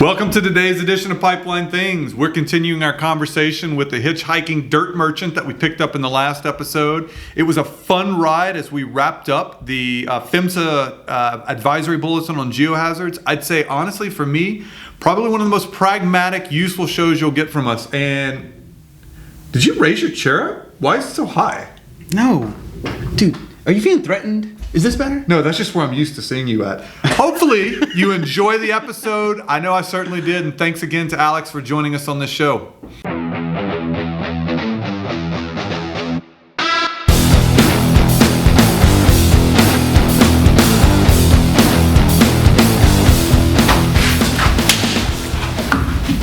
Welcome to today's edition of Pipeline Things. We're continuing our conversation with the hitchhiking dirt merchant that we picked up in the last episode. It was a fun ride as we wrapped up the PHMSA advisory bulletin on geohazards. I'd say, honestly, for me, probably one of the most pragmatic, useful shows you'll get from us. And did you raise your chair up? Why is it so high? No. Dude, are you feeling threatened? Is this better? No, that's just where I'm used to seeing you at. Hopefully you enjoy the episode. I know I certainly did. And thanks again to Alex for joining us on this show.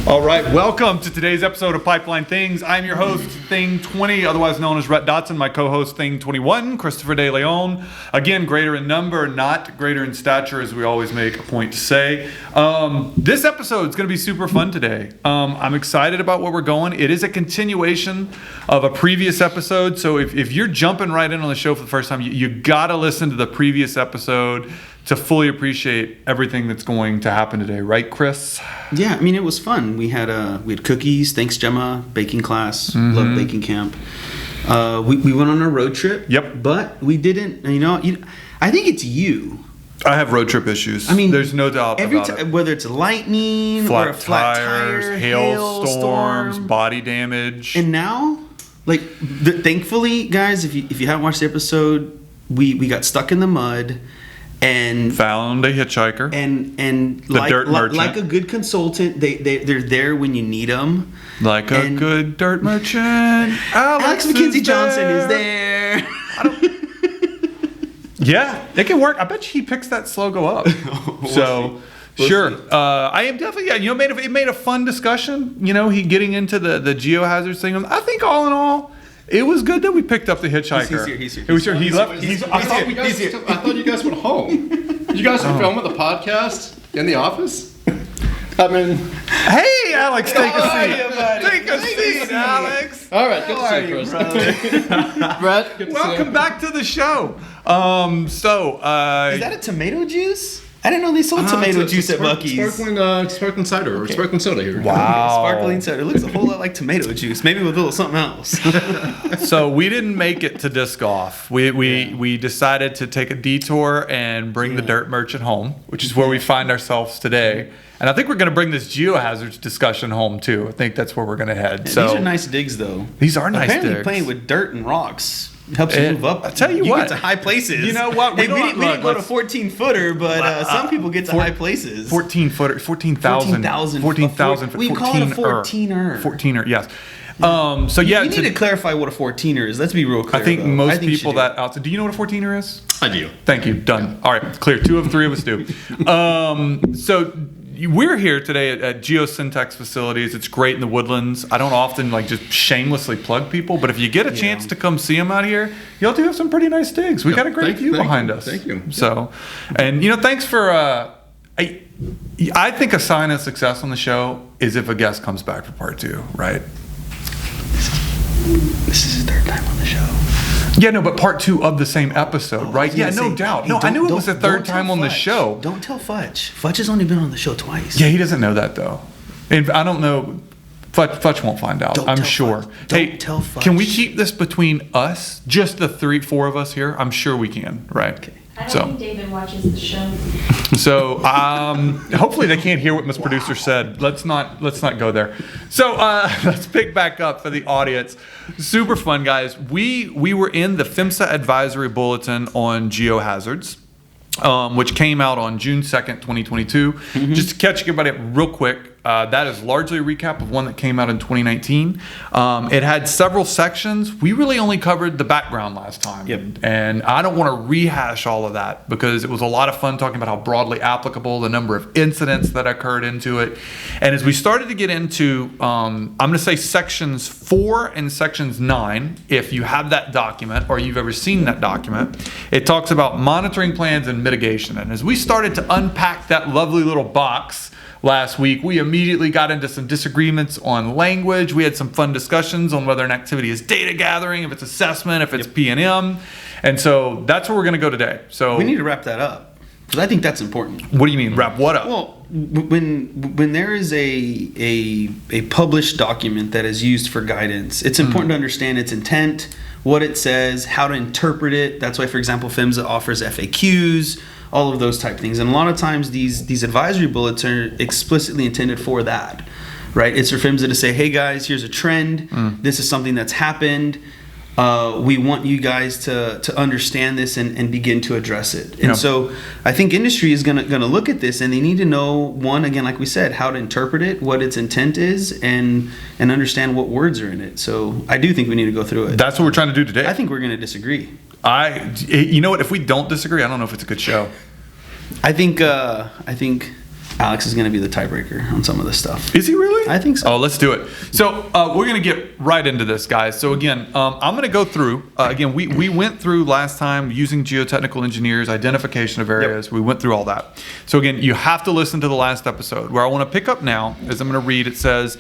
All right, welcome to today's episode of Pipeline Things. I'm your host, Thing20, otherwise known as Rhett Dotson, my co-host, Thing21, Christopher De Leon. Again, greater in number, not greater in stature, as we always make a point to say. This episode is going to be super fun today. I'm excited about where we're going. It is a continuation of a previous episode, so if you're jumping right in on the show for the first time, you got to listen to the previous episode to fully appreciate everything that's going to happen today, right, Chris? Yeah, I mean, it was fun. We had cookies, thanks Gemma, baking class, love baking camp. We went on a road trip. Yep. But we didn't, I think it's you. I have road trip issues. I mean, there's no doubt about it. Whether it's lightning or a flat tire, hailstorms, body damage. And now, thankfully, guys, if you haven't watched the episode, we got stuck in the mud. And found a hitchhiker and the dirt merchant. Like a good consultant, they're there when you need them. Like a good dirt merchant, Alex McKenzie-Johnson is there. Yeah, it can work. I bet you he picks that slogan up. We'll sure. I am definitely. Yeah, it made a fun discussion. He getting into the geohazards thing. I think all in all, it was good that we picked up the hitchhiker. He's here. It was here. He left. I thought you guys went home. You guys are filming the podcast in the office? Hey, Alex, take a seat. Take a seat, Alex. All right, good to see you, Chris. Brett, good to see you. Welcome back to the show. Is that a tomato juice? I didn't know they sold tomato juice at Buc-ee's. Sparkling cider or sparkling soda here. Wow. Sparkling soda. It looks a whole lot like tomato juice, maybe with a little something else. So we didn't make it to disc golf. We decided to take a detour and bring the dirt merchant home, which is where we find ourselves today. And I think we're going to bring this geohazards discussion home too. I think that's where we're going to head. These are nice digs, though. These are nice digs. Apparently playing with dirt and rocks helps you move up. I tell you what, get to high places. You know what? We didn't go to 14-footer, but some people get to high places. 14-footer, 14,000. 14,000. We call it a 14er. 14er, yes. You need to clarify what a 14er is. Let's be real clear. I think most people that out. Do you know what a 14er is? I do. Thank you. Done. All right. Clear. 2 of 3 of us do. So we're here today at Geosyntax Facilities. It's great in the Woodlands. I don't often just shamelessly plug people, but if you get a chance to come see them out here, y'all do have some pretty nice digs. We got a great view behind us. Thank you. So, and thanks for. I think a sign of success on the show is if a guest comes back for part 2, right? This is his 3rd time on the show. Yeah, no, but part 2 of the same episode, right? Yeah, no doubt. No, I knew it was the 3rd time on the show. Don't tell Fudge. Fudge has only been on the show twice. Yeah, he doesn't know that, though. And I don't know. Fudge won't find out, I'm sure. Don't tell Fudge. Can we keep this between us? Just the 4 of us here? I'm sure we can, right? Okay. I don't think David watches the show. So hopefully they can't hear what Miss Producer said. Let's not go there. So let's pick back up for the audience. Super fun, guys. We were in the PHMSA advisory bulletin on geohazards, which came out on June 2nd, 2022. Just to catch everybody up real quick, that is largely a recap of one that came out in 2019. It had several sections. We really only covered the background last time. Yep. And I don't want to rehash all of that because it was a lot of fun talking about how broadly applicable, the number of incidents that occurred into it. And as we started to get into, I'm going to say sections 4 and sections 9, if you have that document or you've ever seen that document, it talks about monitoring plans and mitigation. And as we started to unpack that lovely little box last week, we immediately got into some disagreements on language. We had some fun discussions on whether an activity is data gathering, if it's assessment, if it's P&M. And so that's where we're going to go today. So we need to wrap that up. Because I think that's important. What do you mean? Wrap what up? Well, when there is a published document that is used for guidance, it's important to understand its intent, what it says, how to interpret it. That's why, for example, PHMSA offers FAQs, all of those type things. And a lot of times these advisory bullets are explicitly intended for that, right? It's for PHMSA to say, hey guys, here's a trend. This is something that's happened. We want you guys to understand this and begin to address it. And so I think industry is gonna look at this, and they need to know, one, again, like we said, how to interpret it, what its intent is, and understand what words are in it. So I do think we need to go through it. That's what we're trying to do today. I think we're going to disagree. You know what? If we don't disagree, I don't know if it's a good show. I think Alex is going to be the tiebreaker on some of this stuff. Is he really? I think so. Oh, let's do it. So we're going to get right into this, guys. So again, I'm going to go through, again, we went through last time using geotechnical engineers, identification of areas. Yep. We went through all that. So again, you have to listen to the last episode. Where I want to pick up now is I'm going to read, it says,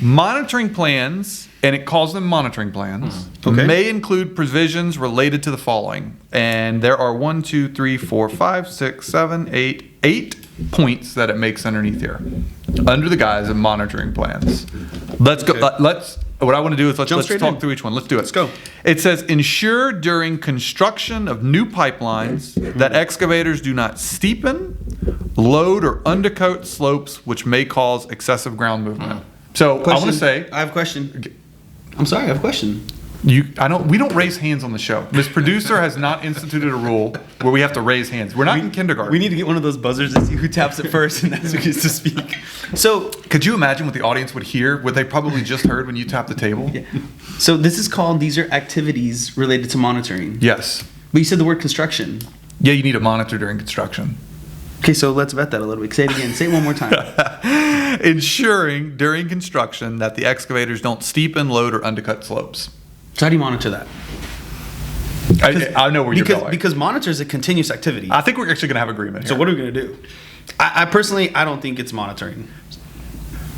monitoring plans, and it calls them monitoring plans, may include provisions related to the following. And there are 1, 2, 3, 4, 5, 6, 7, 8 points that it makes underneath here under the guise of monitoring plans. Let's go. What I want to do is let's talk through each one. Let's do it. Let's go. It says, ensure during construction of new pipelines that excavators do not steepen, load, or undercut slopes which may cause excessive ground movement. So I want to say, I have a question. I'm sorry, I have a question. We don't raise hands on the show. This producer has not instituted a rule where we have to raise hands. We're not in kindergarten. We need to get one of those buzzers to see who taps it first, and that's who gets to speak. So, could you imagine what the audience would hear? What they probably just heard when you tap the table? Yeah. So this is called, these are activities related to monitoring. Yes. But you said the word construction. Yeah, you need to monitor during construction. Okay, so let's vet that a little bit. Say it again. Say it one more time. Ensuring during construction that the excavators don't steepen, load, or undercut slopes. So how do you monitor that? I know where you're going. Because monitor is a continuous activity. I think we're actually going to have agreement here. So what are we going to do? I personally, I don't think it's monitoring.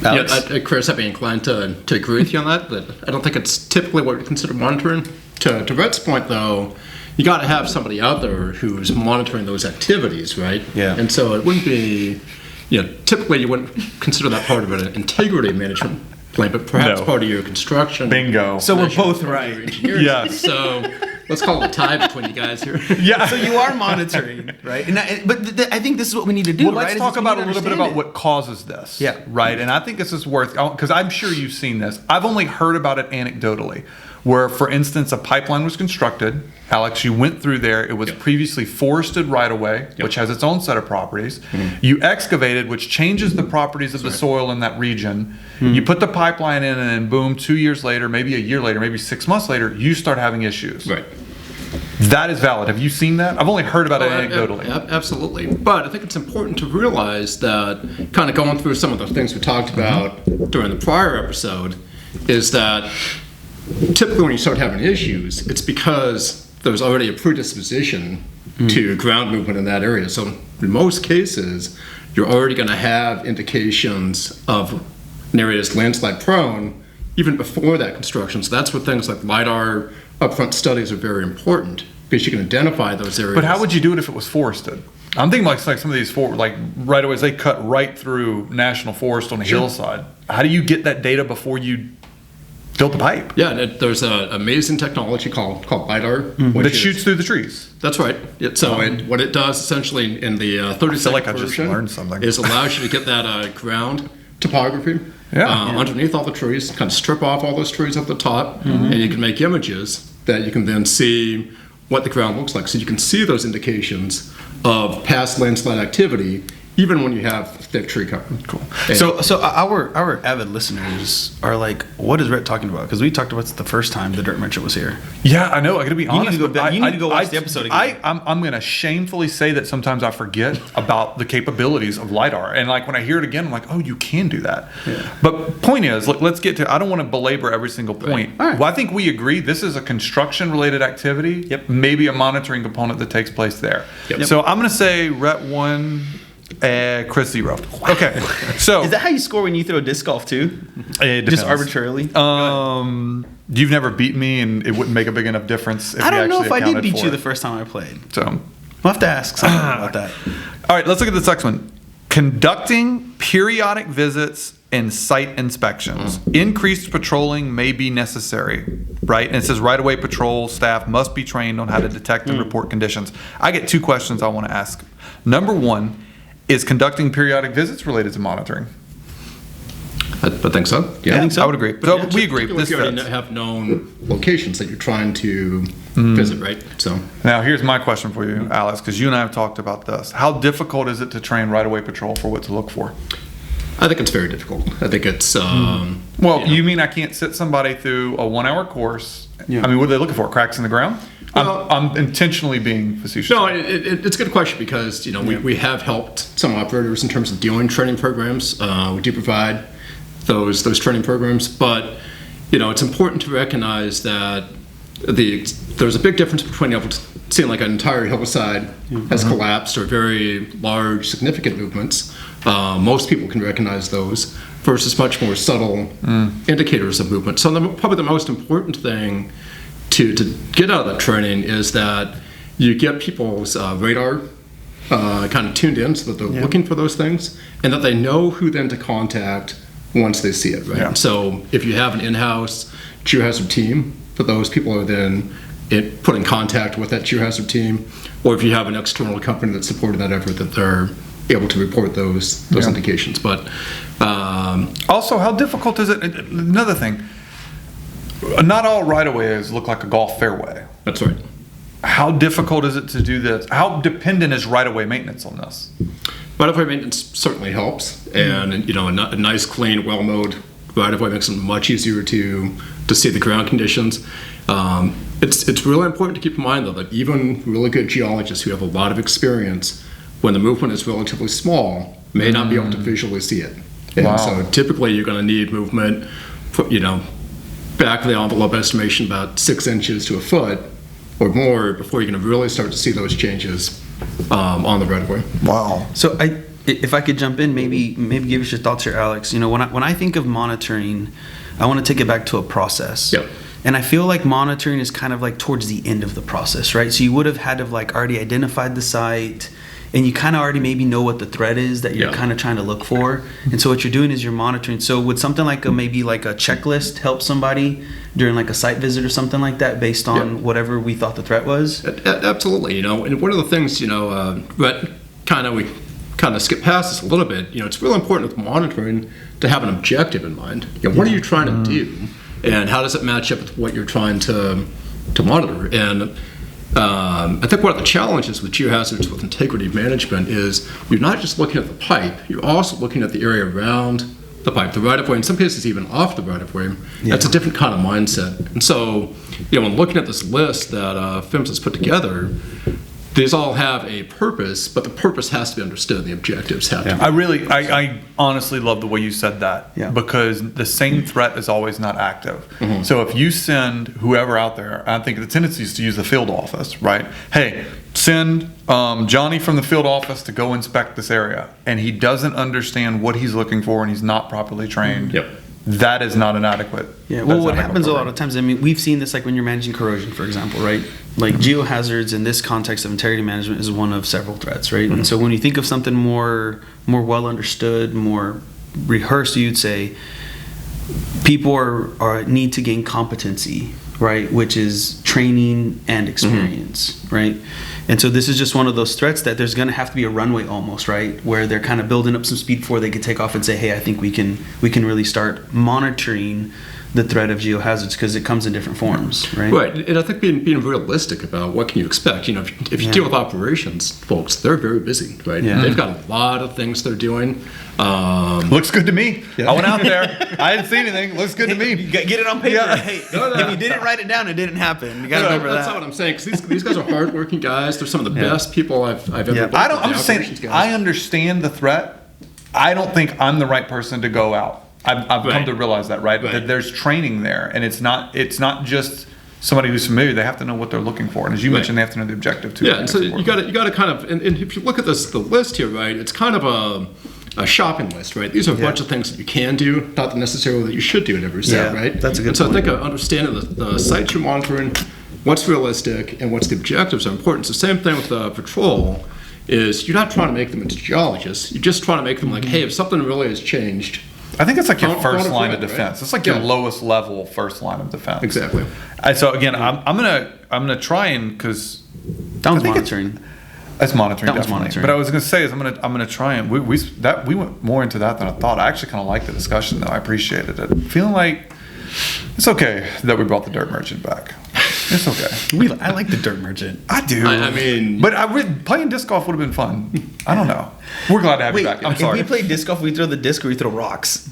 Alex? Yeah, Chris, I'd be inclined to agree with you on that, but I don't think it's typically what we consider monitoring. To Rhett's point, though, you got to have somebody out there who's monitoring those activities, right? Yeah. And so it wouldn't be, typically you wouldn't consider that part of an integrity management plan, but perhaps part of your construction. Bingo. So we're both right. Yes. So let's call it a tie between you guys here. Yeah. So you are monitoring, right? But I think this is what we need to do. Well, let's talk about a little bit about what causes this. Yeah. Right. And I think this is worth, because I'm sure you've seen this. I've only heard about it anecdotally, where, for instance, a pipeline was constructed. Alex, you went through there. It was previously forested right away, which has its own set of properties. You excavated, which changes the properties of the soil in that region. You put the pipeline in, and then boom, 2 years later, maybe a year later, maybe 6 months later, you start having issues. Right. That is valid. Have you seen that? I've only heard about it anecdotally. Absolutely. But I think it's important to realize that, kind of going through some of the things we talked about during the prior episode, is that typically when you start having issues, it's because there's already a predisposition to ground movement in that area. So in most cases, you're already going to have indications of an area that's landslide prone even before that construction. So that's where things like LIDAR upfront studies are very important, because you can identify those areas. But how would you do it if it was forested? I'm thinking like some of these right away, they cut right through national forest on a hillside. How do you get that data before you built the pipe? Yeah, and there's an amazing technology called LIDAR. That shoots through the trees. That's right. So what it does essentially in the 30-second version learned something. is allows you to get that ground topography underneath all the trees, kind of strip off all those trees at the top, and you can make images that you can then see what the ground looks like. So you can see those indications of past landslide activity even when you have thick tree cover. Cool. So our avid listeners are like, what is Rhett talking about? Because we talked about it the first time the Dirt Merchant was here. Yeah, I know. I got to be honest. You need to go watch the episode again. I'm going to shamefully say that sometimes I forget about the capabilities of LIDAR. And like when I hear it again, I'm like, oh, you can do that. Yeah. But point is, let's get to, I don't want to belabor every single point. Right. Well, I think we agree this is a construction related activity. Yep. Maybe a monitoring component that takes place there. Yep. So I'm going to say Rhett 1, Chris 0. Okay. So is that how you score when you throw disc golf too? It just arbitrarily? You've never beat me, and it wouldn't make a big enough difference if I don't know if I did accounted beat for you it. the first time I played. So We'll have to ask something about that. All right, let's look at this next one. Conducting periodic visits and site inspections. Increased patrolling may be necessary, right? And it says right-of-way patrol staff must be trained on how to detect and report conditions. I get two questions I want to ask. Number one, is conducting periodic visits related to monitoring? I think so. Yeah, I think so. I would agree. So Yeah, we agree. particularly This if you already fits. have known locations that you're trying to visit, right? So Now, here's my question for you, Alex, because you and I have talked about this. How difficult is it to train right-of-way patrol for what to look for? I think it's very difficult. I think it's Well, you mean I can't sit somebody through a 1-hour course? Yeah. I mean, what are they looking for? Cracks in the ground? Well- I'm intentionally being facetious. No, it's a good question because we have helped some operators in terms of doing training programs. We do provide those training programs, but it's important to recognize that there's a big difference between able to seeing like an entire hillside has collapsed or very large significant movements. Most people can recognize those versus much more subtle indicators of movement. So probably the most important thing to get out of that training is that you get people's radar kind of tuned in so that they're looking for those things and that they know who then to contact once they see it, right? Yeah. So if you have an in-house geohazard team, that those people are then put in contact with that geohazard team, or if you have an external company that's supporting that effort, that they're able to report those indications. But Also, how difficult is it? Another thing, not all right-of-ways look like a golf fairway. that's right. How difficult is it to do this? How dependent is right-of-way maintenance on this? Right-of-way maintenance certainly helps, and a nice, clean, well-mowed right-of-way makes it much easier to see the ground conditions. It's really important to keep in mind, though, that even really good geologists who have a lot of experience, when the movement is relatively small, may not be able to visually see it. And Wow. so typically you're going to need movement, back of the envelope estimation about 6 inches to a foot or more before you're going to really start to see those changes on the right-of-way. Wow. So if I could jump in, maybe give us your thoughts here, Alex. When I think of monitoring, I want to take it back to a process. Yep. And I feel like monitoring is kind of like towards the end of the process, right? So you would have had to have like already identified the site, and you kind of already maybe know what the threat is that you're kind of trying to look for. And so what you're doing is you're monitoring. So would something like maybe like a checklist help somebody during like a site visit or something like that based on whatever we thought the threat was? Absolutely. And one of the things, Rhett we kind of skip past this a little bit. It's really important with monitoring to have an objective in mind. What are you trying to do, and how does it match up with what you're trying to monitor? And I think one of the challenges with geohazards with integrity management is you're not just looking at the pipe, you're also looking at the area around the pipe, the right-of-way, in some cases even off the right-of-way. That's a different kind of mindset. And so, when looking at this list that PHMSA has put together, these all have a purpose, but the purpose has to be understood. The objectives have to be. I honestly love the way you said that, because the same threat is always not active. So if you send whoever out there, I think the tendency is to use the field office, right? Hey, send Johnny from the field office to go inspect this area, and he doesn't understand what he's looking for, and he's not properly trained. That is not an adequate. Yeah, well, what happens a lot of times, we've seen this like when you're managing corrosion, for example, right? Like geohazards in this context of integrity management is one of several threats, right? And so when you think of something more well understood, more rehearsed, you'd say people are need to gain competency, right? Which is training and experience, right? And so this is just one of those threats that there's going to have to be a runway almost, right? Where they're kind of building up some speed before they can take off and say, hey, I think we can really start monitoring the threat of geohazards, because it comes in different forms, right? Right, and I think being realistic about what can you expect. If you deal with operations folks, they're very busy, right? Yeah. They've got a lot of things they're doing. Looks good to me. I went out there. I didn't see anything. Looks good to me. Get it on paper. Yeah. Hey, if you didn't write it down, it didn't happen. You got to remember That's that. not what I'm saying, because these guys are hardworking guys. They're some of the best people I've ever worked with. I'm the just saying, operations guys. I understand the threat. I don't think I'm the right person to go out. I've come to realize that, right? That there's training there, and it's not just somebody who's familiar. They have to know what they're looking for, and as you mentioned, they have to know the objective too. Yeah, and so you got to kind of, and if you look at the list here, right? It's kind of a shopping list, right? These are a bunch of things that you can do, not necessarily that you should do at every site, right? That's a good And so point. I think understanding the sites you're monitoring, what's realistic and what's the objectives are important. So same thing with the patrol is you're not trying to make them into geologists. You're just trying to make them like, hey, if something really has changed. I think it's like your Don't first line of avoid it, defense. right? It's like your Yeah. lowest level first line of defense. Exactly. So again, I'm gonna try and because That one's I think it's- monitoring. that's monitoring That one's definitely. monitoring. But I was gonna say is I'm gonna try and we went more into that than I thought. I actually kind of liked the discussion though. I appreciated it. Feeling like it's okay that we brought the dirt merchant back. It's okay. I like the dirt merchant. I do. I mean- but playing disc golf would have been fun. I don't know. We're glad to have you back. I'm sorry. If we play disc golf, we throw the disc or we throw rocks.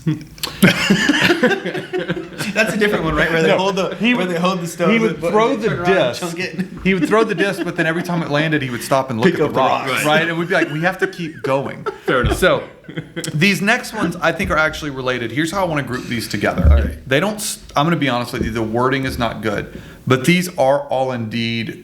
That's a different one, right? Where they hold the stone. He would throw the disc. Chunk it. He would throw the disc, but then every time it landed, he would stop and look Pick at up the the rocks, rocks. right? And we'd be like, we have to keep going. Fair enough. So these next ones, I think, are actually related. Here's how I want to group these together. They don't. I'm going to be honest with you. The wording is not good, but these are all indeed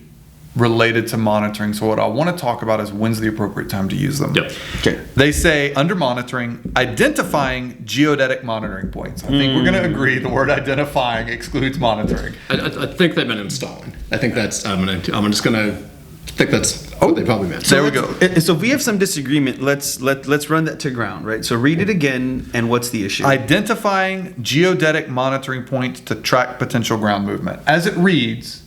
related to monitoring. So what I want to talk about is when's the appropriate time to use them. Yep. Okay. They say under monitoring, identifying geodetic monitoring points. I think we're going to agree the word identifying excludes monitoring. I think they meant installing. I think that's, I'm just gonna think that's what they probably meant. There we go. So if we have some disagreement, let's run that to ground, right? So read it again, and what's the issue? Identifying geodetic monitoring points to track potential ground movement. As it reads,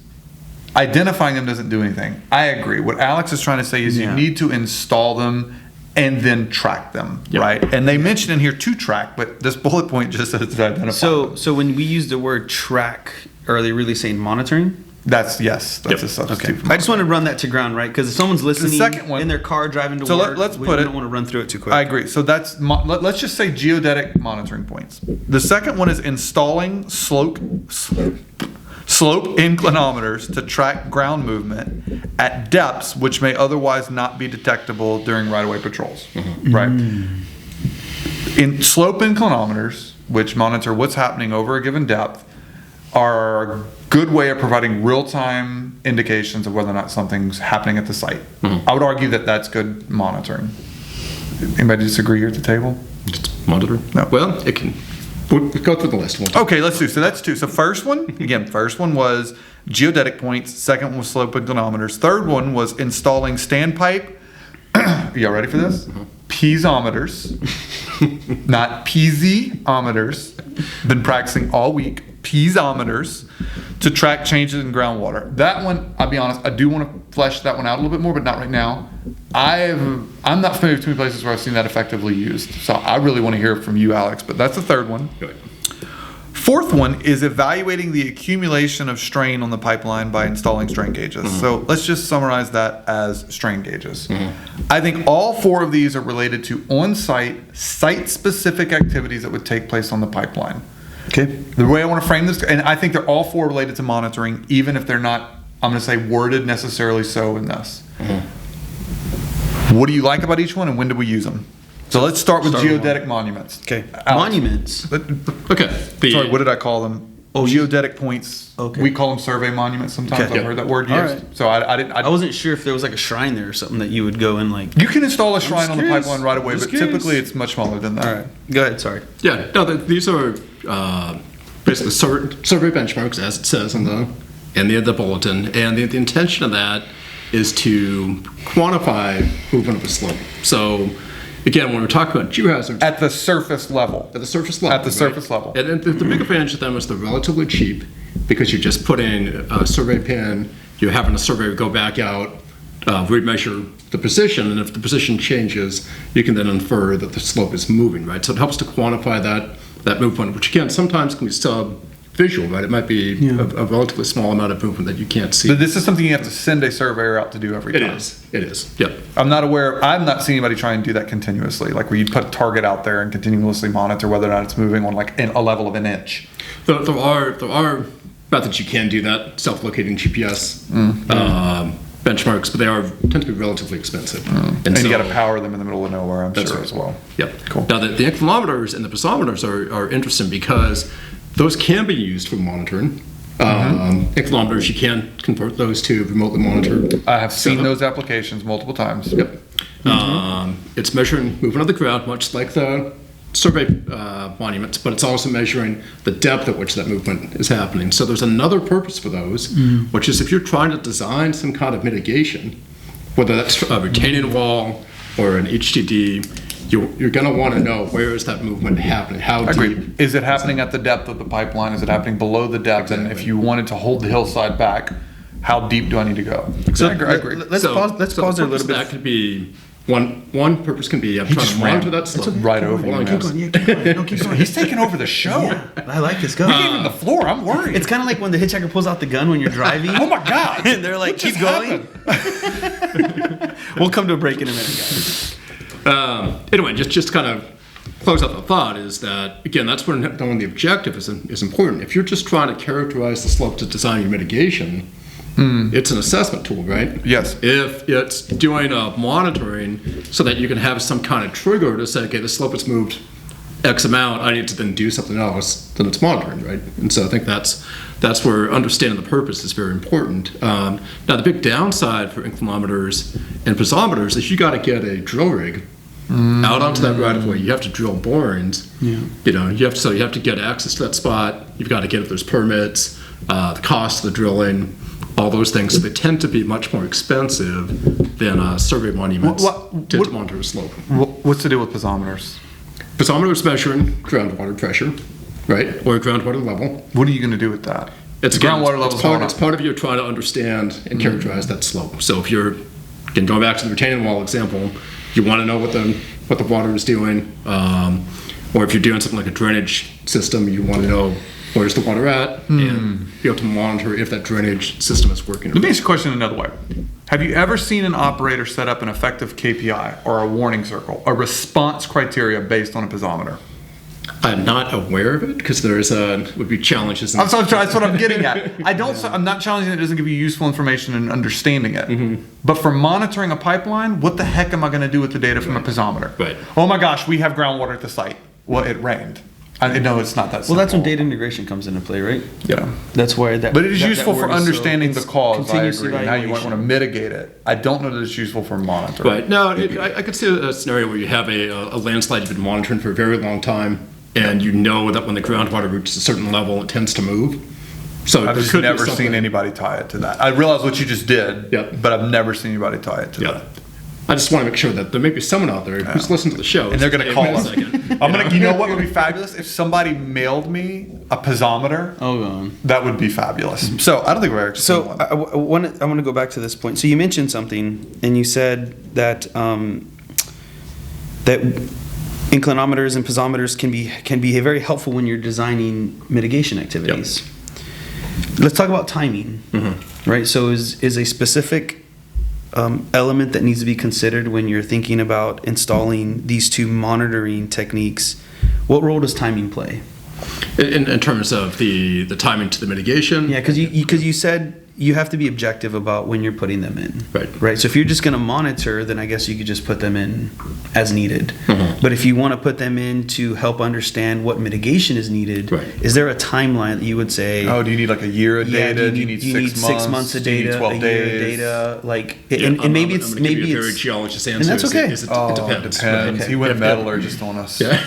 identifying them doesn't do anything. I agree. What Alex is trying to say is you Yeah. need to install them and then track them, Yep. right? And they mention in here to track, but this bullet point just says to identify. So when we use the word track, are they really saying monitoring? That's a substitute. Okay. for I just want to run that to ground, right? Because if someone's listening second one- in their car driving to So work, let's we put it- don't want to run through it too quick. I agree. So that's let's just say geodetic monitoring points. The second one is installing slope inclinometers to track ground movement at depths which may otherwise not be detectable during right-of-way patrols. Right. In slope inclinometers, which monitor what's happening over a given depth, are a good way of providing real-time indications of whether or not something's happening at the site. I would argue that that's good monitoring. Anybody disagree here at the table? Monitor? No. Well, it can. We'll go through the list. Okay, let's do. So that's two. So first one was geodetic points. Second one was slope inclinometers. Third one was installing standpipe. Y'all ready for this? Piezometers, not piezometers. Been practicing all week. Piezometers to track changes in groundwater. That one, I'll be honest, I do want to flesh that one out a little bit more, but not right now. I'm not familiar with too many places where I've seen that effectively used. So I really want to hear from you, Alex, but that's the third one. Good. Fourth one is evaluating the accumulation of strain on the pipeline by installing strain gauges. So let's just summarize that as strain gauges. I think all four of these are related to on-site, site-specific activities that would take place on the pipeline. Okay. The way I want to frame this, and I think they're all four related to monitoring, even if they're not, I'm going to say, worded necessarily so in this. What do you like about each one, and when do we use them? So let's start with geodetic monuments. Okay. Alex. Monuments. Okay. Sorry, what did I call them? Geodetic points. Okay. We call them survey monuments sometimes. Okay. I've heard that word used. All right. So I didn't. I wasn't sure if there was like a shrine there or something that you would go and like. You can install a shrine on the curious. pipeline right away, Just but curious. typically it's much smaller than that. All right. Go ahead. Sorry. Yeah. No, these are basically survey benchmarks, as it says in the bulletin, and the intention of that is to quantify movement of a slope. So, again, when we're talking about geohazards, At the surface level. at the surface level. At the surface level. And the big advantage of them is they're relatively cheap because you just put in a survey pin, you're having a surveyor go back out, remeasure the position, and if the position changes, you can then infer that the slope is moving, right? So it helps to quantify that movement, which again, sometimes can be sub-visual, right? It might be a relatively small amount of movement that you can't see. But this is something you have to send a surveyor out to do every It time. is, yep. I'm not seeing anybody try and do that continuously, like where you put a target out there and continuously monitor whether or not it's moving on like in a level of an inch. There are methods you can do that, self-locating GPS benchmarks, but they tend to be relatively expensive. And so- you got to power them in the middle of nowhere, I'm That's sure, right. as well. Yep. Cool. Now, the inclinometers and the piezometers are interesting because those can be used for monitoring. Inclinometers, you can convert those to remotely monitor. I have seen setup. those applications multiple times. Yep. It's measuring movement of the ground, much like the survey monuments, but it's also measuring the depth at which that movement is happening. So there's another purpose for those, which is if you're trying to design some kind of mitigation, whether that's a retaining wall or an HDD, you're going to want to know where is that movement happening, how deep. Agreed. Is it happening at the depth of the pipeline? Is it happening below the depth? And if you wanted to hold the hillside back, how deep do I need to go? So I agree. Let's pause there a little bit. That could be one purpose can be I'm trying to monitor that slope. Right over Hold on, you, keep man. going. Yeah, keep going. No, keep going. He's taking over the show. Yeah, I like this. Go. We gave him the floor. I'm worried. It's kind of like when the hitchhiker pulls out the gun when you're driving. Oh my God. And they're like, What keep just going. happened? We'll come to a break in a minute, guys. Anyway, just kind of close out the thought is that, again, that's where knowing the objective is important. If you're just trying to characterize the slope to design your mitigation, it's an assessment tool, right? Yes. If it's doing monitoring so that you can have some kind of trigger to say, okay, the slope has moved X amount, I need to then do something else, then it's monitoring, right? And so I think that's where understanding the purpose is very important. Now, the big downside for inclinometers and piezometers is you got to get a drill rig out onto that right of way. You have to drill borings. Yeah. You have to get access to that spot. You've got to get if there's permits, the cost of the drilling, all those things. So they tend to be much more expensive than survey monuments to monitor a slope. What's the deal with piezometers? Piezometer is measuring groundwater pressure, right, or groundwater level. What are you going to do with that? It's groundwater level. It's part of you trying to understand and characterize that slope. So if you're, again, going back to the retaining wall example, you want to know what the water is doing, or if you're doing something like a drainage system, you want to know where's the water at and be able to monitor if that drainage system is working. Let me ask you a question another way. Have you ever seen an operator set up an effective KPI or a warning circle, a response criteria based on a piezometer? I'm not aware of it because would be challenges. That's what I'm getting at. I'm not challenging that it doesn't give you useful information and understanding it. But for monitoring a pipeline, what the heck am I going to do with the data from a piezometer? Right. Oh my gosh, we have groundwater at the site. Well, it rained. No, it's not that simple. Well, that's when data integration comes into play, right? Yeah. That's where that. But it is that useful for word is so- understanding the it's cause. I continuous agree. And how you might want to evaluation. mitigate it. I don't know that it's useful for monitoring. Right. No, I could see a scenario where you have a landslide you've been monitoring for a very long time, and you know that when the groundwater reaches a certain level, it tends to move. So I've just never seen anybody tie it to that. I realize what you just did, Yep. but I've never seen anybody tie it to that. I just want to make sure that there may be someone out there who's listening to the show. And they're going to call us. Second. You know what would be fabulous? If somebody mailed me a piezometer, Oh, God. that would be fabulous. So I don't think we're actually So doing one. I want to go back to this point. So you mentioned something, and you said that that inclinometers and piezometers can be very helpful when you're designing mitigation activities. Let's talk about timing, right? So is a specific element that needs to be considered when you're thinking about installing these two monitoring techniques. What role does timing play? In terms of the timing to the mitigation? Yeah, because you said you have to be objective about when you're putting them in. Right. So if you're just going to monitor, then I guess you could just put them in as needed. But if you want to put them in to help understand what mitigation is needed, Right. is there a timeline that you would say? Oh, do you need like a year of Yeah, data? Do you need 6 months? of Do you need data, 12 a year of days? data, like, Yeah, and maybe I'm it's gonna give maybe you a very it's geologist answer. and that's okay. It Oh, depends. depends. Okay. He went If- metallurgist on us. Yeah.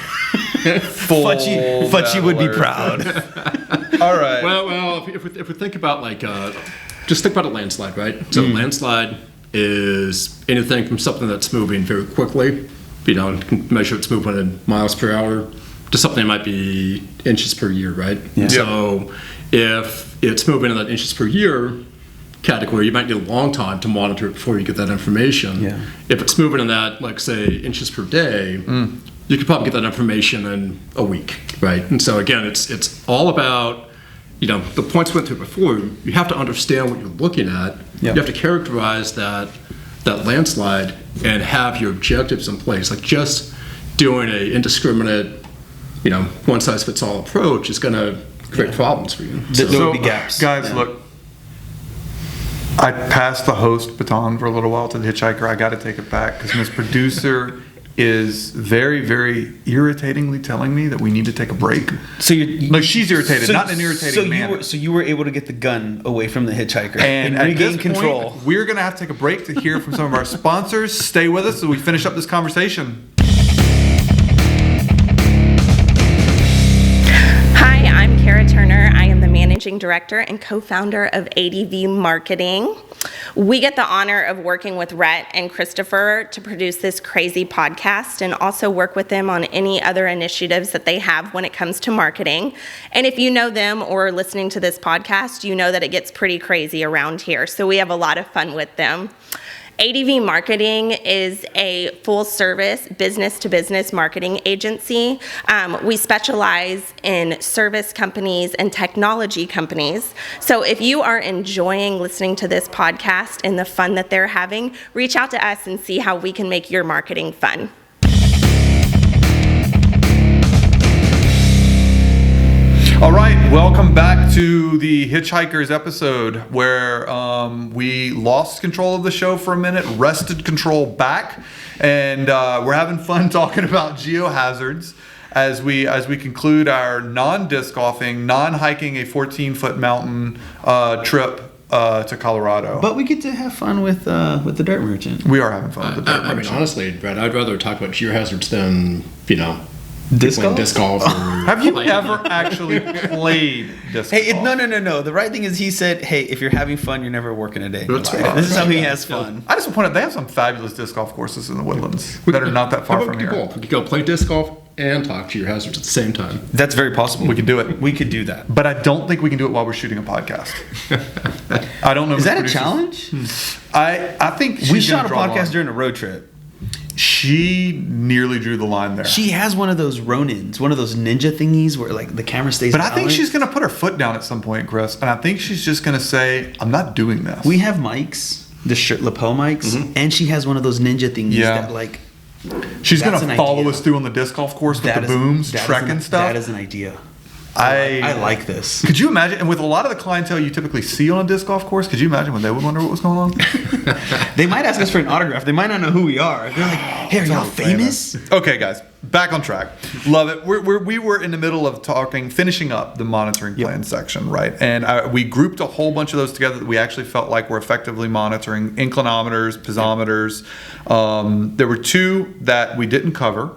Full Fudgy would be metallurgist. proud. All right. Well, if we think about just think about a landslide, right? So a landslide is anything from something that's moving very quickly, you can measure its movement in miles per hour, to something that might be inches per year, right? Yeah. So if it's moving in that inches per year category, you might need a long time to monitor it before you get that information. Yeah. If it's moving in that, like say, inches per day, you could probably get that information in a week, right? And so again, it's all about, the points we went through before. You have to understand what you're looking at. Yeah. You have to characterize that landslide and have your objectives in place. Like just doing a indiscriminate, one size fits all approach is going to create problems for you. There would be gaps. Guys, Yeah. look. I passed the host baton for a little while to the hitchhiker. I got to take it back because Miss Producer is very, very irritatingly telling me that we need to take a break. So you No, she's irritated, not in an irritating manner. manner. So you were able to get the gun away from the hitchhiker And at regain this control. point, we're going to have to take a break to hear from some of our sponsors. Stay with us as we finish up this conversation. Managing Director and co-founder of ADV Marketing. We get the honor of working with Rhett and Christopher to produce this crazy podcast and also work with them on any other initiatives that they have when it comes to marketing. And if you know them or are listening to this podcast, you know that it gets pretty crazy around here. So we have a lot of fun with them. ADV Marketing is a full-service business-to-business marketing agency. We specialize in service companies and technology companies. So if you are enjoying listening to this podcast and the fun that they're having, reach out to us and see how we can make your marketing fun. All right, welcome back to the Hitchhikers episode where we lost control of the show for a minute, wrested control back, and we're having fun talking about geohazards as we conclude our non-disc golfing, non-hiking a 14-foot mountain trip to Colorado. But we get to have fun with the Dirt Merchant. We are having fun with the Dirt I mean, Merchant. honestly, Brett, I'd rather talk about geohazards than, Disc golf? disc golf. Or Have you ever actually played disc golf? Hey, no. The right thing is he said, hey, if you're having fun, you're never working a day. in your That's life. right. This is how he has fun. I just want to point out, they have some fabulous disc golf courses in the Woodlands that are not that far How from about we do here. both? We could go play disc golf and talk geohazards at the same time. That's very possible. We could do it. We could do that. But I don't think we can do it while we're shooting a podcast. I don't know. Is if that a producers- challenge? I think We she's shot gonna a draw the podcast line. during a road trip. She nearly drew the line there. She has one of those Ronins, one of those ninja thingies where like the camera stays. But I think balanced. she's going to put her foot down at some point, Chris. And I think she's just going to say, I'm not doing this. We have mics, the lapel mics, and she has one of those ninja thingies Yeah. that like. She's going That's to an follow idea. us through on the disc golf course with that the is- booms, that is trekking an- stuff. That is an idea. I I like this. Could you imagine? And with a lot of the clientele you typically see on a disc golf course, could you imagine when they would wonder what was going on? They might ask us for an autograph. They might not know who we are. They're like, "Hey, are y'all famous?" Okay, guys, back on track. Love it. We were in the middle of finishing up the monitoring plan section, right? And we grouped a whole bunch of those together that we actually felt like were effectively monitoring inclinometers, piezometers. There were two that we didn't cover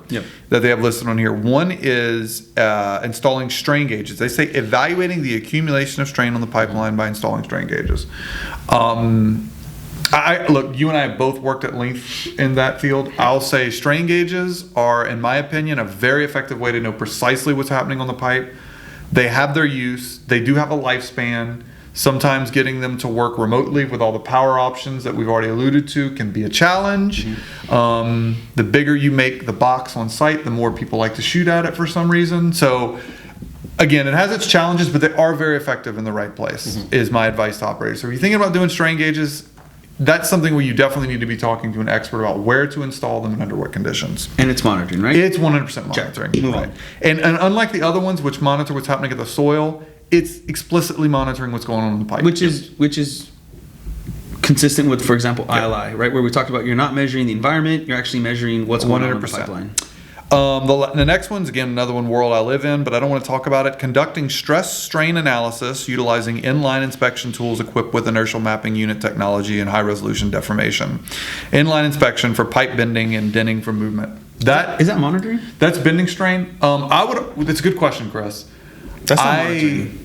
that they have listed on here. One is installing strain gauges. They say evaluating the accumulation of strain on the pipeline by installing strain gauges. Look, you and I have both worked at length in that field. I'll say strain gauges are, in my opinion, a very effective way to know precisely what's happening on the pipe. They have their use. They do have a lifespan. Sometimes getting them to work remotely with all the power options that we've already alluded to can be a challenge. The bigger you make the box on site, the more people like to shoot at it for some reason. So again, it has its challenges, but they are very effective in the right place, is my advice to operators. So if you're thinking about doing strain gauges, that's something where you definitely need to be talking to an expert about where to install them and under what conditions. And it's monitoring, right? It's 100% monitoring. Move right. on. And unlike the other ones, which monitor what's happening at the soil, it's explicitly monitoring what's going on in the pipe. Which is consistent with, for example, ILI, right? Where we talked about you're not measuring the environment, you're actually measuring what's going on in the 100%. pipeline. The next one's, again, another one world I live in, but I don't want to talk about it. Conducting stress strain analysis utilizing inline inspection tools equipped with inertial mapping unit technology and high resolution deformation. Inline inspection for pipe bending and denting from movement. Is that monitoring? That's bending strain. That's a good question, Chris. That's not monitoring.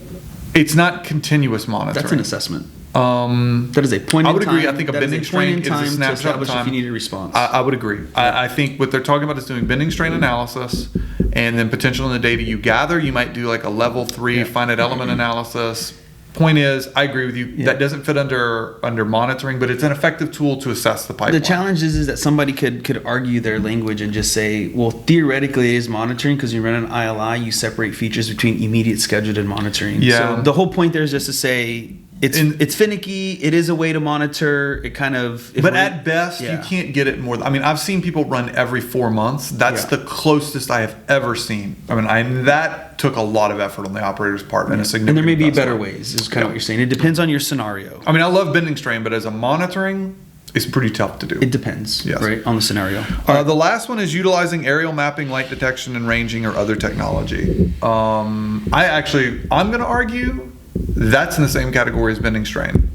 It's not continuous monitoring. That's an assessment. That is a point I in would time. agree. I think a that is bending point strain in is a time to snapshot of establish time. if you need a response. I would agree. I think what they're talking about is doing bending strain analysis, and then potentially in the data you gather, you might do like a level 3 finite element analysis. Point is, I agree with you. That doesn't fit under monitoring, but it's an effective tool to assess the pipeline. The challenge is that somebody could argue their language and just say, well, theoretically it is monitoring because you run an ILI, you separate features between immediate, scheduled, and monitoring. Yeah. So the whole point there is just to say it's finicky. It is a way to monitor. It kind of. But at best, you can't get it more. I mean, I've seen people run every 4 months. That's the closest I have ever seen. I mean, that took a lot of effort on the operator's part and a significant. And there may be better investment. ways. Is kind of what you're saying. It depends on your scenario. I mean, I love bending strain, but as a monitoring, it's pretty tough to do. It depends, right, on the scenario. The last one is utilizing aerial mapping, light detection, and ranging or other technology. I'm going to argue that's in the same category as bending strain.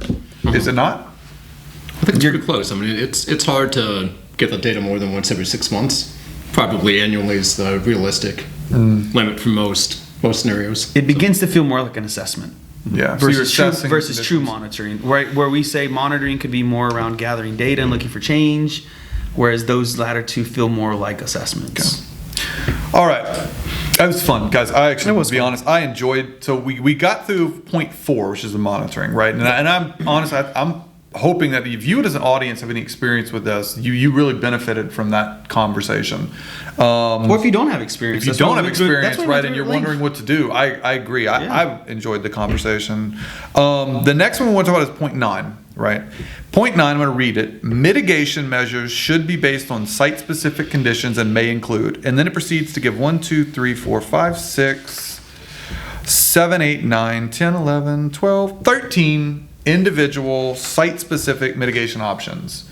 Is it not? I think it's pretty close. I mean, it's hard to get the data more than once every 6 months. Probably annually is the realistic limit for most scenarios. It begins to feel more like an assessment. Yeah. So you're versus true, assessing versus true conditions. monitoring, right? Where we say monitoring could be more around gathering data and looking for change, whereas those latter two feel more like assessments. All right. That was fun, guys. I actually, It was to be fun. honest, I enjoyed. So we got through point 4, which is the monitoring, right? And I'm honest. I'm hoping that if you as an audience have any experience with this, you really benefited from that conversation. Or if you don't have experience, If you that's don't why have we do it- experience, that's why we right, do and it you're link. wondering what to do, I agree. Yeah. I've enjoyed the conversation. The next one we want to talk about is point 9, right? Point 9, I'm going to read it. Mitigation measures should be based on site-specific conditions and may include. And then it proceeds to give 1, 2, 3, 4, 5, 6, 7, 8, 9, 10, 11, 12, 13 individual site-specific mitigation options.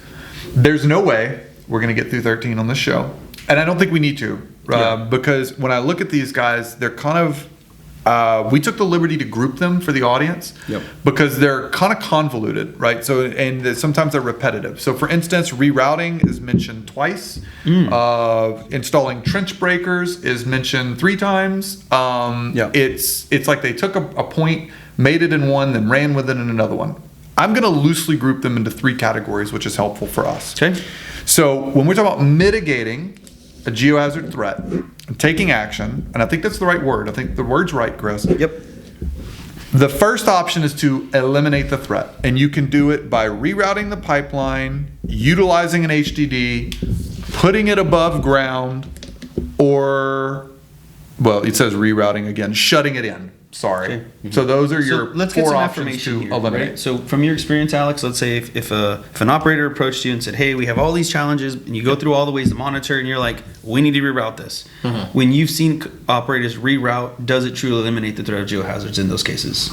There's no way we're going to get through 13 on this show. And I don't think we need to, because when I look at these guys, they're kind of, we took the liberty to group them for the audience because they're kind of convoluted, right? So, and sometimes they're repetitive. So for instance, rerouting is mentioned twice. Installing trench breakers is mentioned 3 times. It's like they took a point, made it in one, then ran with it in another one. I'm going to loosely group them into 3 categories, which is helpful for us. Okay. So when we're talking about mitigating a geohazard threat and taking action, and I think that's the right word. I think the word's right, Chris. Yep. The first option is to eliminate the threat, and you can do it by rerouting the pipeline, utilizing an HDD, putting it above ground, or, well, it says rerouting again, shutting it in. Sorry. Okay. So those are your Let's get 4 some options information to here, eliminate. right? So from your experience, Alex, let's say if an operator approached you and said, hey, we have all these challenges, and you go through all the ways to monitor, and you're like, we need to reroute this. When you've seen operators reroute, does it truly eliminate the threat of geohazards in those cases?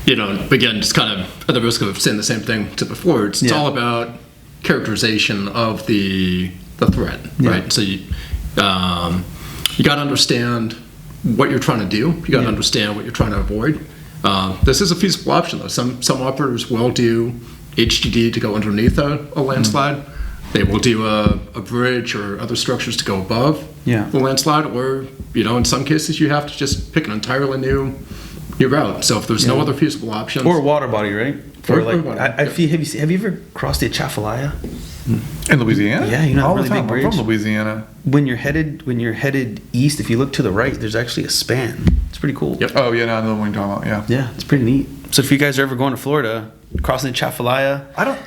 You know, again, just kind of at the risk of saying the same thing to before, it's all about characterization of the threat, right? So you got to understand what you're trying to do. You got to understand what you're trying to avoid. This is a feasible option, though. Some operators will do HDD to go underneath a landslide. They will do a bridge or other structures to go above the landslide, or in some cases you have to just pick an entirely new route. So if there's no other feasible options, Or a water body, right? For Or like, water, have you ever crossed the Atchafalaya? In Louisiana? Yeah, you know, all really the time. big bridge. I'm from Louisiana. When you're headed east, if you look to the right, there's actually a span. It's pretty cool. Yep. Oh, yeah, no, I know what you're talking about, yeah. Yeah, it's pretty neat. So if you guys are ever going to Florida, crossing the Atchafalaya, I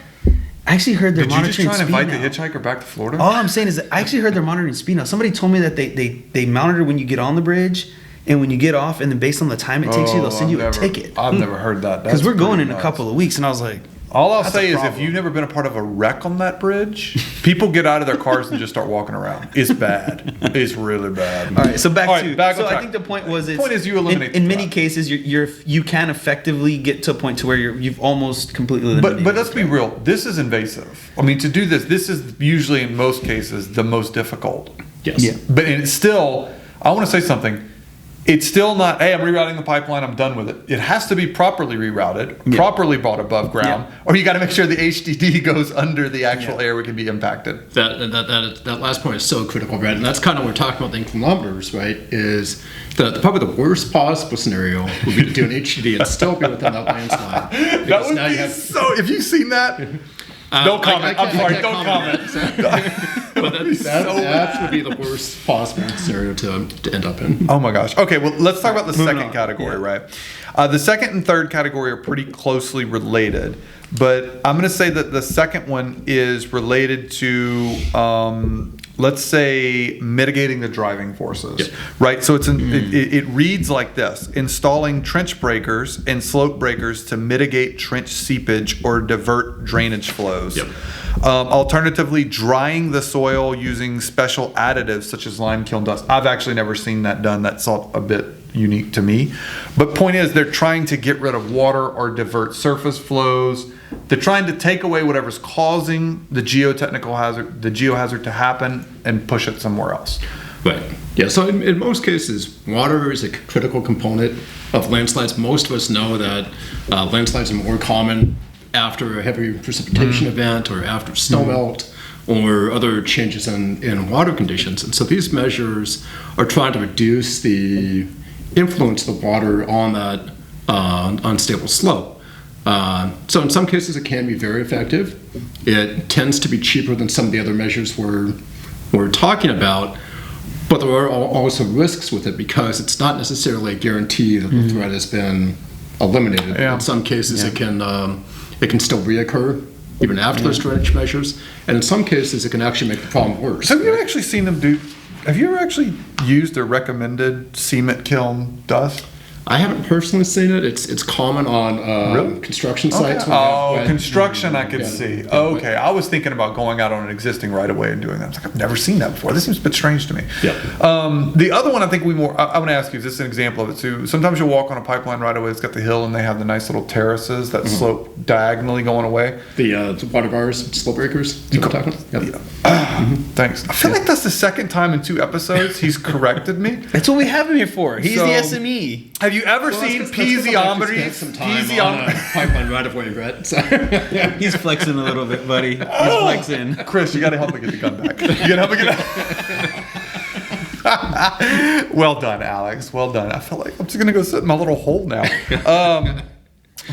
actually heard they're Did you just monitoring try and speed invite now. the hitchhiker back to Florida? All I'm saying is that I actually heard they're monitoring speed now. Somebody told me that they monitor when you get on the bridge and when you get off, and then based on the time it takes you, they'll send you a ticket. I've never heard that. Because we're going in a nuts. couple of weeks, and I was like, All I'll That's say a is if problem. you've never been a part of a wreck on that bridge, people get out of their cars and just start walking around. It's bad. It's really bad. all right, so back All right, to back so on I track. think the point was The point is you eliminate in the many threat. cases you can effectively get to a point to where you've almost completely eliminated. But let's be real. This is invasive. I mean, to do this is usually in most cases the most difficult. yes. Yeah. But it's still, I want to say something. It's still not, hey, I'm rerouting the pipeline, I'm done with it. It has to be properly rerouted, properly brought above ground, or you got to make sure the HDD goes under the actual area where it can be impacted. That last point is so critical, right? And that's kind of what we're talking about the inclinometers, right? Is probably the worst possible scenario would be to do an HDD and still be within that landslide. That Because would now be you have- so, have you seen that? Don't comment. I'm sorry, don't comment. But that would be the worst possible scenario to end up in. Oh my gosh. Okay, well, let's talk about the Moving second on. category, right? The second and third category are pretty closely related, but I'm going to say that the second one is related to, let's say, mitigating the driving forces, right? So it reads like this: installing trench breakers and slope breakers to mitigate trench seepage or divert drainage flows. Alternatively, drying the soil using special additives such as lime kiln dust. I've actually never seen that done. That's a bit unique to me. But point is, they're trying to get rid of water or divert surface flows. They're trying to take away whatever's causing the geohazard to happen and push it somewhere else. Right. Yeah. So in most cases, water is a critical component of landslides. Most of us know that landslides are more common after a heavy precipitation event or after snow melt or other changes in water conditions. And so these measures are trying to reduce the influence of the water on that unstable slope. So in some cases it can be very effective. It tends to be cheaper than some of the other measures we're talking about, but there are also risks with it because it's not necessarily a guarantee that the threat has been eliminated. Yeah. In some cases it can still reoccur even after those drainage measures, and in some cases it can actually make the problem worse. Have you actually seen them do? Have you ever actually used their recommended cement kiln dust? I haven't personally seen it. It's common on Really? construction sites. Okay. when they have Oh, wet- construction I could Yeah, see. yeah, Okay, I was thinking about going out on an existing right of way and doing that. I was like, I've never seen that before. This seems a bit strange to me. Yeah. The other one I think I want to ask you, is this an example of it too? Sometimes you'll walk on a pipeline right away, it's got the hill and they have the nice little terraces that slope diagonally going away. The water bars, slope breakers. Is that what I'm talking about? Yep. Thanks. I feel like that's the second time in 2 episodes he's corrected me. That's what we have him here for. He's So- the SME. Have you ever seen piezometry? Some time on a pipeline right of way, Brett. So. He's flexing a little bit, buddy. He's flexing. Chris, you got to help me get the gun back. You got to help me get. Well done, Alex. Well done. I feel like I'm just gonna go sit in my little hole now.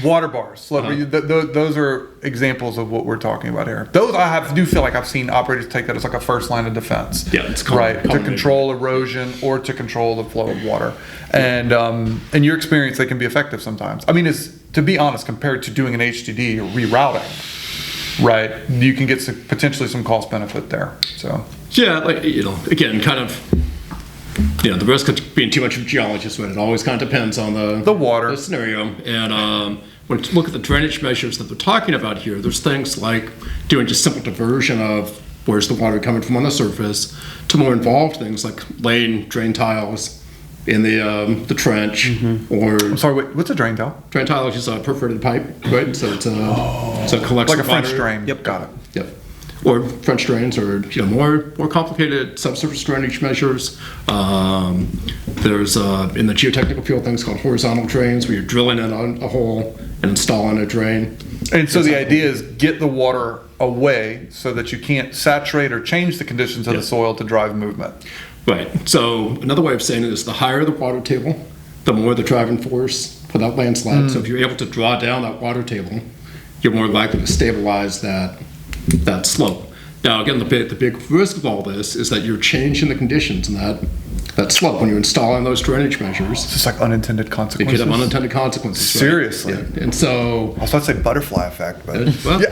Water bars, slope. Those are examples of what we're talking about here. Those do feel like I've seen operators take that as like a first line of defense. Yeah, it's common, right to common. control erosion or to control the flow of water. And in your experience, they can be effective sometimes. I mean, to be honest, compared to doing an HDD or rerouting, right? You can get potentially some cost benefit there. So Yeah, again, kind of. The risk of being too much of a geologist, but it always kind of depends on the water, the scenario. And when you look at the drainage measures that they're talking about here, there's things like doing just simple diversion of where's the water coming from on the surface, to more involved things like laying drain tiles in the trench, or I'm sorry, wait, what's a drain tile? drain tile is just a perforated pipe, right? So it's so it collects Like a the French water. drain. Yep. Got it. Yep. Or French drains, or more complicated subsurface drainage measures. There's in the geotechnical field things called horizontal drains, where you're drilling in a hole and installing a drain. And so the idea is get the water away so that you can't saturate or change the conditions of the soil to drive movement. Right. So another way of saying it is the higher the water table, the more the driving force for that landslide. So if you're able to draw down that water table, you're more likely to stabilize that slope. Now, again, the big risk of all this is that you're changing the conditions in that slope when you're installing those drainage measures. It's just like unintended It consequences. could have unintended consequences. right? Seriously. Yeah. And so, I was about to say butterfly effect, but well,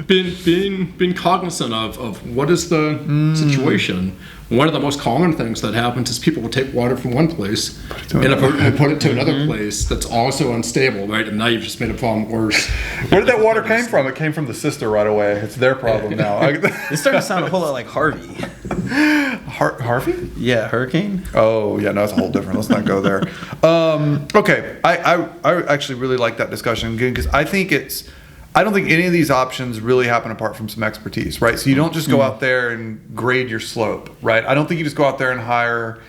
being cognizant of what is the situation. One of the most common things that happens is people will take water from one place and put it to another place that's also unstable, right? And now you've just made a problem worse. where did that water came from? It came from the sister right away. It's their problem now. It's starting to sound a whole lot like Harvey. Harvey? Yeah, hurricane. Oh, yeah, no, it's a whole different. Let's not go there. Okay, I actually really like that discussion again because I don't think any of these options really happen apart from some expertise, right? So you don't just go out there and grade your slope, right? I don't think you just go out there and hire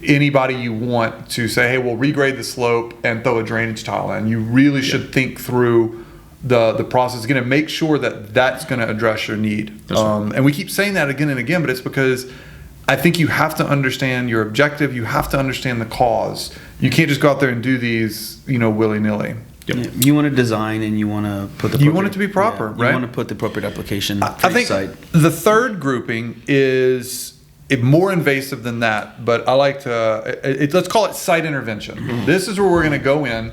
anybody you want to say, hey, we'll regrade the slope and throw a drainage tile in. You really should think through the process again and make sure that that's going to address your need. And we keep saying that again and again, but it's because I think you have to understand your objective. You have to understand the cause. You can't just go out there and do these, willy-nilly. Yep. Yeah, you want to design and you want to put the. You want it to be proper, right? You want to put the appropriate application. I for think site. the third grouping is more invasive than that, but I like to, let's call it site intervention. This is where we're going to go in.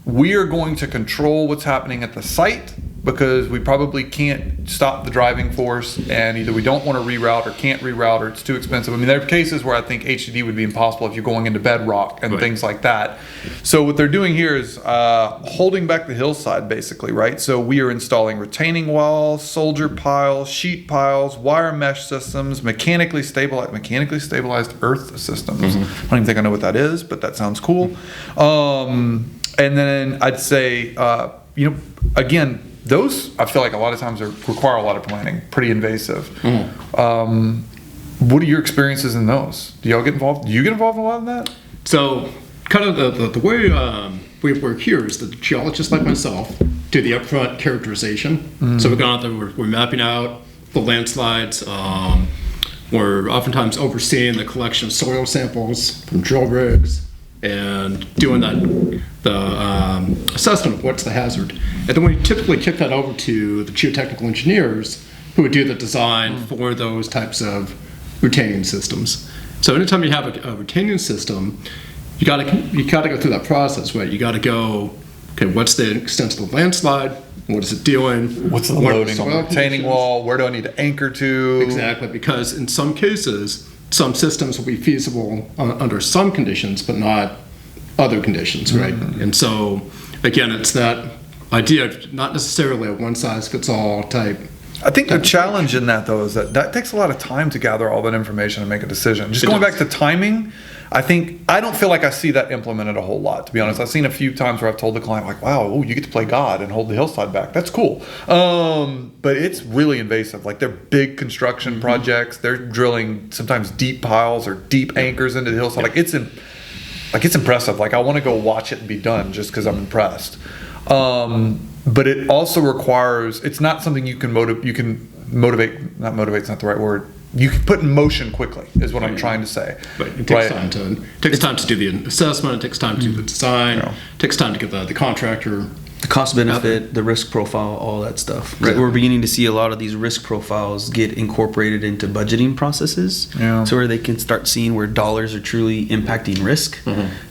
We are going to control what's happening at the site because we probably can't stop the driving force, and either we don't want to reroute or can't reroute or it's too expensive. I mean, there are cases where I think HDD would be impossible if you're going into bedrock and things like that. So what they're doing here is holding back the hillside, basically, right? So we are installing retaining walls, soldier piles, sheet piles, wire mesh systems, mechanically stabilized earth systems. I don't even think I know what that is, but that sounds cool. And then I'd say, again, those I feel like a lot of times require a lot of planning, pretty invasive. What are your experiences in those? Do y'all get involved? Do you get involved in a lot of that? So, kind of the way we work here is that geologists like myself do the upfront characterization. So we're going out there, we're mapping out the landslides. We're oftentimes overseeing the collection of soil samples from drill rigs, and doing the assessment of what's the hazard. And then we typically kick that over to the geotechnical engineers who would do the design for those types of retaining systems. So anytime you have a retaining system, you gotta go through that process, right? You gotta go, okay, what's the extent of the landslide? What is it doing? What's the What are loading on the soil retaining conditions? wall? Where do I need to anchor to? Exactly, because in some cases, some systems will be feasible under some conditions, but not other conditions, right? And so, again, it's that idea of not necessarily a one-size-fits-all type. I think the challenge in that, though, is that takes a lot of time to gather all that information and make a decision. Just It going does. back to timing, I don't feel like I see that implemented a whole lot, to be honest. I've seen a few times where I've told the client, like, wow, oh, you get to play God and hold the hillside back. That's cool. But it's really invasive. Like, they're big construction projects. They're drilling sometimes deep piles or deep anchors into the hillside. Like, it's impressive. Like, I want to go watch it and be done just because I'm impressed. But it also requires, it's not something you can motivate, not motivate's not the right word. You can put in motion quickly, is what I'm trying to say. But it takes time to do the assessment, it takes time to do the design, it takes time to get the contractor. The cost benefit, the risk profile, all that stuff. Right. We're beginning to see a lot of these risk profiles get incorporated into budgeting processes. Yeah. So where they can start seeing where dollars are truly impacting risk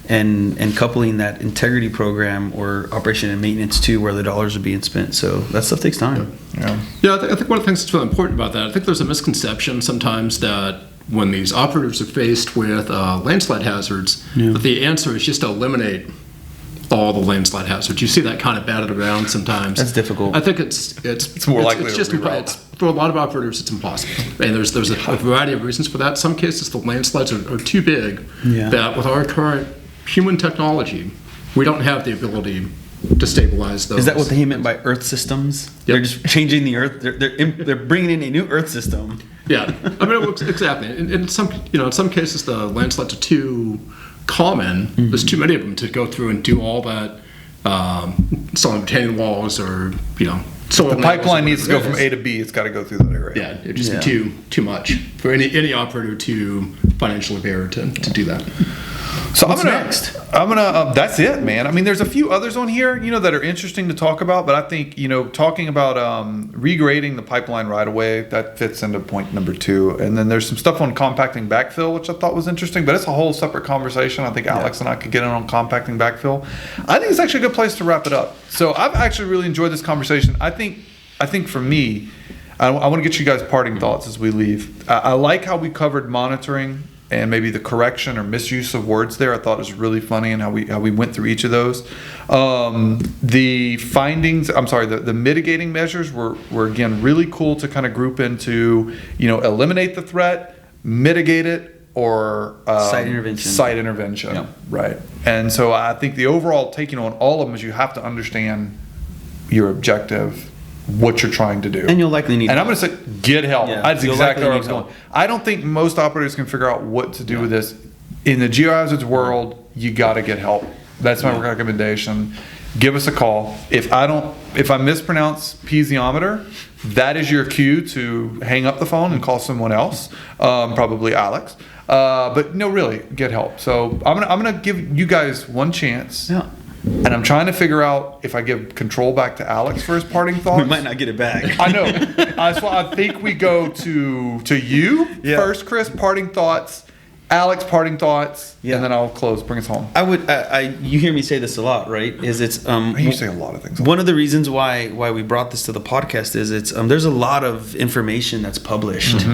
and coupling that integrity program or operation and maintenance to where the dollars are being spent. So that stuff takes time. Yeah. Yeah, I think one of the things that's really important about that, I think there's a misconception sometimes that when these operators are faced with landslide hazards, that the answer is just to eliminate all the landslide hazards. You see that kind of batted around sometimes. That's difficult. I think it's more likely it's to just reroute. for a lot of operators it's impossible. And there's a variety of reasons for that. Some cases the landslides are too big that with our current human technology, we don't have the ability to stabilize those. Is that what he meant by earth systems? Yep. They're just changing the earth. They're bringing in a new earth system. Yeah, I mean, it looks exactly. In some cases, the landslides are too common. There's too many of them to go through and do all that, installing retaining walls or soil. The pipeline needs to go from A to B. It's got to go through that area. Yeah, it'd just be too much for any operator to financially bear to do that. So What's I'm gonna, next? that's it, man. I mean, there's a few others on here, that are interesting to talk about, but I think, talking about regrading the pipeline right away, that fits into point number 2. And then there's some stuff on compacting backfill, which I thought was interesting, but it's a whole separate conversation. I think Alex and I could get in on compacting backfill. I think it's actually a good place to wrap it up. So I've actually really enjoyed this conversation. I think for me, I want to get you guys parting thoughts as we leave. I like how we covered monitoring and maybe the correction or misuse of words there. I thought it was really funny and how we went through each of those. The findings, the mitigating measures were again really cool to kind of group into, eliminate the threat, mitigate it, or Site intervention. Yep. Right. And so I think the overall taking on all of them is you have to understand your objective, what you're trying to do. And you'll likely need And I'm going to say, get help. Yeah, That's you'll exactly likely where I was need going. help. I don't think most operators can figure out what to do with this. In the geohazards world, you got to get help. That's my recommendation. Give us a call. If I mispronounce piezometer, that is your cue to hang up the phone and call someone else, probably Alex. But no, really, get help. So I'm gonna give you guys one chance. Yeah. And I'm trying to figure out if I give control back to Alex for his parting thoughts. We might not get it back. I know. That's why I think we go to you first, Chris. Parting thoughts. Alex, parting thoughts, and then I'll close. Bring us home. You hear me say this a lot, right? You say a lot of things. One of the reasons why we brought this to the podcast is there's a lot of information that's published,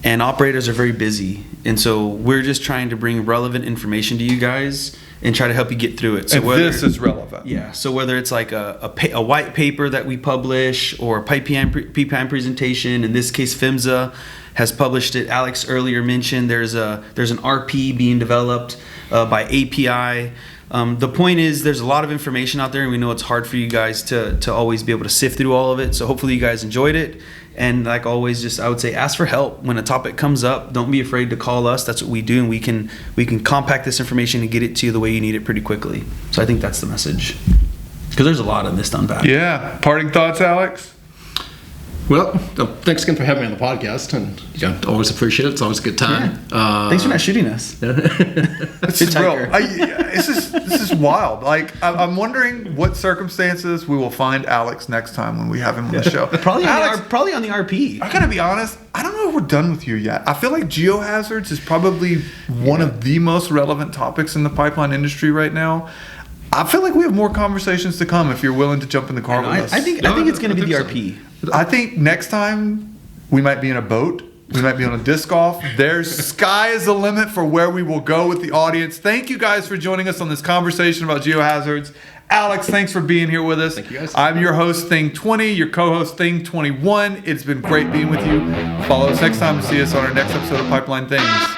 and operators are very busy, and so we're just trying to bring relevant information to you guys and try to help you get through it. So and this is relevant. Yeah. So whether it's like a white paper that we publish or a PPM presentation, in this case PHMSA has published it. Alex earlier mentioned there's an RP being developed by API. The point is there's a lot of information out there, and we know it's hard for you guys to always be able to sift through all of it. So hopefully you guys enjoyed it. And like always, I would say ask for help when a topic comes up. Don't be afraid to call us. That's what we do, and we can compact this information and get it to you the way you need it pretty quickly. So I think that's the message, because there's a lot of this done back. Yeah. Parting thoughts, Alex? Well, thanks again for having me on the podcast, and always appreciate it. It's always a good time. Thanks for not shooting us. This is real. This is wild. Like, I'm wondering what circumstances we will find Alex next time when we have him on the show. Probably Alex, probably on the RP. I gotta be honest, I don't know if we're done with you yet. I feel like geohazards is probably one of the most relevant topics in the pipeline industry right now. I feel like we have more conversations to come if you're willing to jump in the car with us. I think it's going to be the RP. I think next time we might be in a boat. We might be on a disc golf. There's sky is the limit for where we will go with the audience. Thank you guys for joining us on this conversation about geohazards. Alex, thanks for being here with us. Thank you guys. I'm your host, Thing20, your co-host, Thing21. It's been great being with you. Follow us next time and see us on our next episode of Pipeline Things.